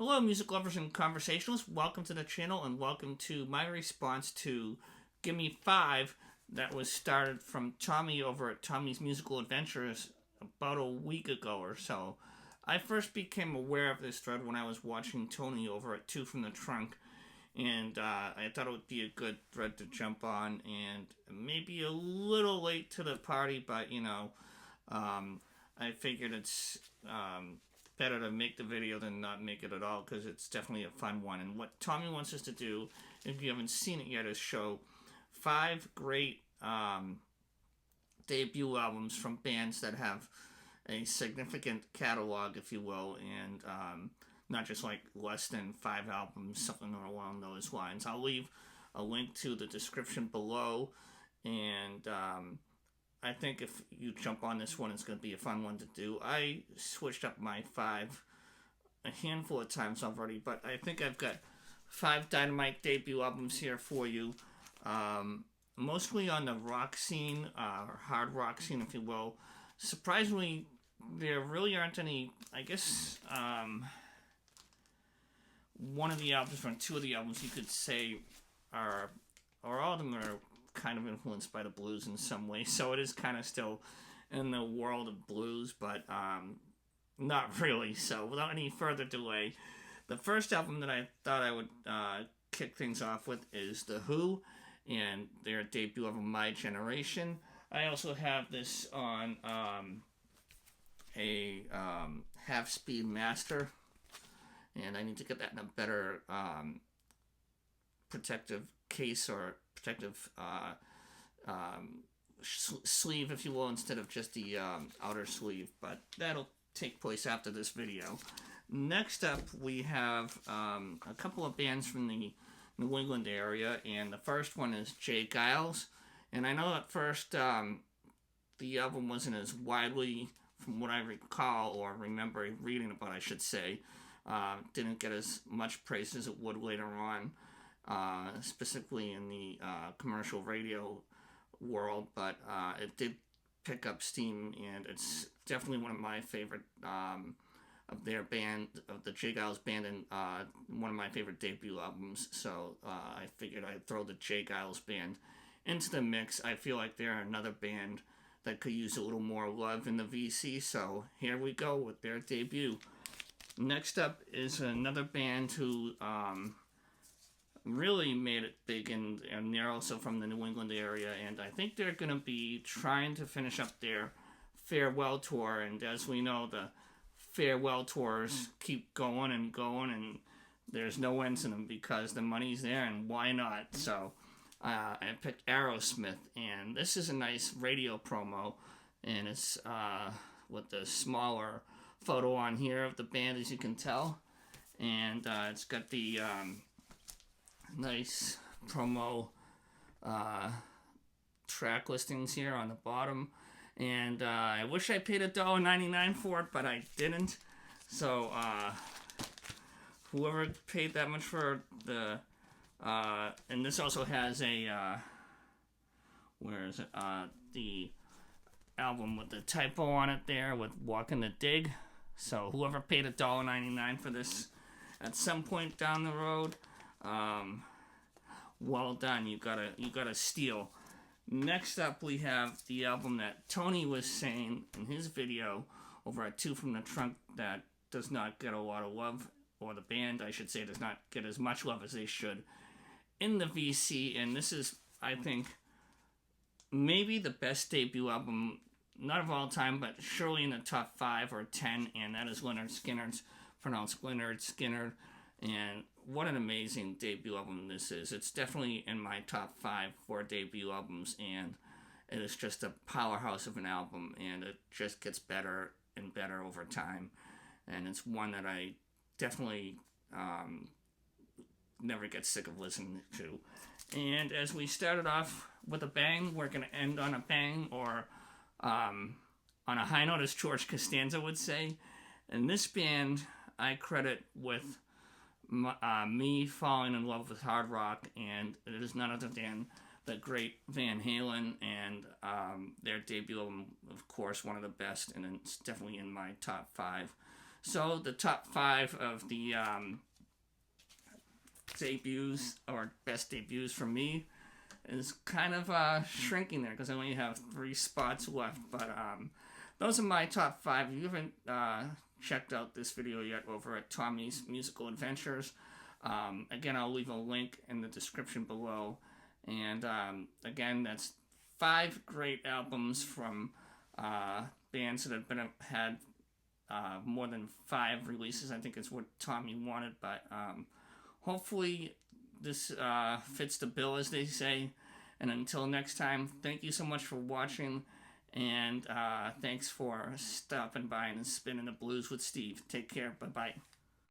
Hello, music lovers and conversationalists. Welcome to the channel and welcome to my response to Gimme 5 that was started from Tommy over at Tommy's Musical Adventures about a week ago or so. I first became aware of this thread when I was watching Tony over at Two from the Trunk, and I thought it would be a good thread to jump on, and maybe a little late to the party, but I figured it's better to make the video than not make it at all, because it's definitely a fun one. And what Tommy wants us to do, if you haven't seen it yet, is show 5 great debut albums from bands that have a significant catalog, if you will, and not just like less than 5 albums, something along those lines. I'll leave a link to the description below, and I think if you jump on this one, it's going to be a fun one to do. I switched up my 5 a handful of times already, but I think I've got 5 Dynamite debut albums here for you. Mostly on the rock scene, or hard rock scene, if you will. Surprisingly, there really aren't any, I guess, one of the albums, or 2 of the albums you could say are, or all of them are kind of influenced by the blues in some way, so it is kind of still in the world of blues, but not really. So without any further delay, the first album that I thought I would kick things off with is The Who and their debut album My Generation. I also have this on a half-speed master, and I need to get that in a better protective case or protective sleeve, if you will, instead of just the outer sleeve, but that'll take place after this video. Next up, we have a couple of bands from the New England area, and the first one is Jay Giles. And I know at first the album wasn't as widely, from what I recall or remember reading about, I should say, didn't get as much praise as it would later on. Specifically in the commercial radio world, but it did pick up steam, and it's definitely one of my favorite of their band, of the Jay Giles band, and one of my favorite debut albums. So I figured I'd throw the Jay Giles band into the mix. I feel like they're another band that could use a little more love in the VC, so here we go with their debut. Next up is another band who really made it big, and they're also from the New England area, and I think they're going to be trying to finish up their farewell tour, and as we know, the farewell tours keep going, and there's no end to them because the money's there, and why not? So I picked Aerosmith, and this is a nice radio promo, and it's with the smaller photo on here of the band, as you can tell, and it's got the nice promo track listings here on the bottom, and I wish I paid $1.99 for it, but I didn't. So whoever paid that much for the and this also has a where is it, the album with the typo on it there with Walking the Dig. So whoever paid $1.99 for this at some point down the road, well done. You got a steal. Next up, we have the album that Tony was saying in his video over at Two from the Trunk that does not get a lot of love, or the band, I should say, does not get as much love as they should in the VC, and this is, I think, maybe the best debut album, not of all time, but surely in the top 5 or 10, and that is Lynyrd Skynyrd's, pronounced Lynyrd Skynyrd, and what an amazing debut album this is. It's definitely in my top 5 for debut albums, and it is just a powerhouse of an album, and it just gets better and better over time, and it's one that I definitely never get sick of listening to. And as we started off with a bang, we're going to end on a bang, or on a high note, as George Costanza would say. And this band I credit with me falling in love with hard rock, and it is none other than the great Van Halen, and their debut album, of course, one of the best, and it's definitely in my top 5. So the top 5 of the debuts, or best debuts for me, is kind of shrinking there because I only have 3 spots left. But those are my top 5. If you haven't checked out this video yet over at Tommy's Musical Adventures, again, I'll leave a link in the description below. And again, that's 5 great albums from bands that have had more than 5 releases. I think is what Tommy wanted, but hopefully this fits the bill, as they say. And until next time, thank you so much for watching, and thanks for stopping by and spinning the blues with Steve. Take care. Bye-bye.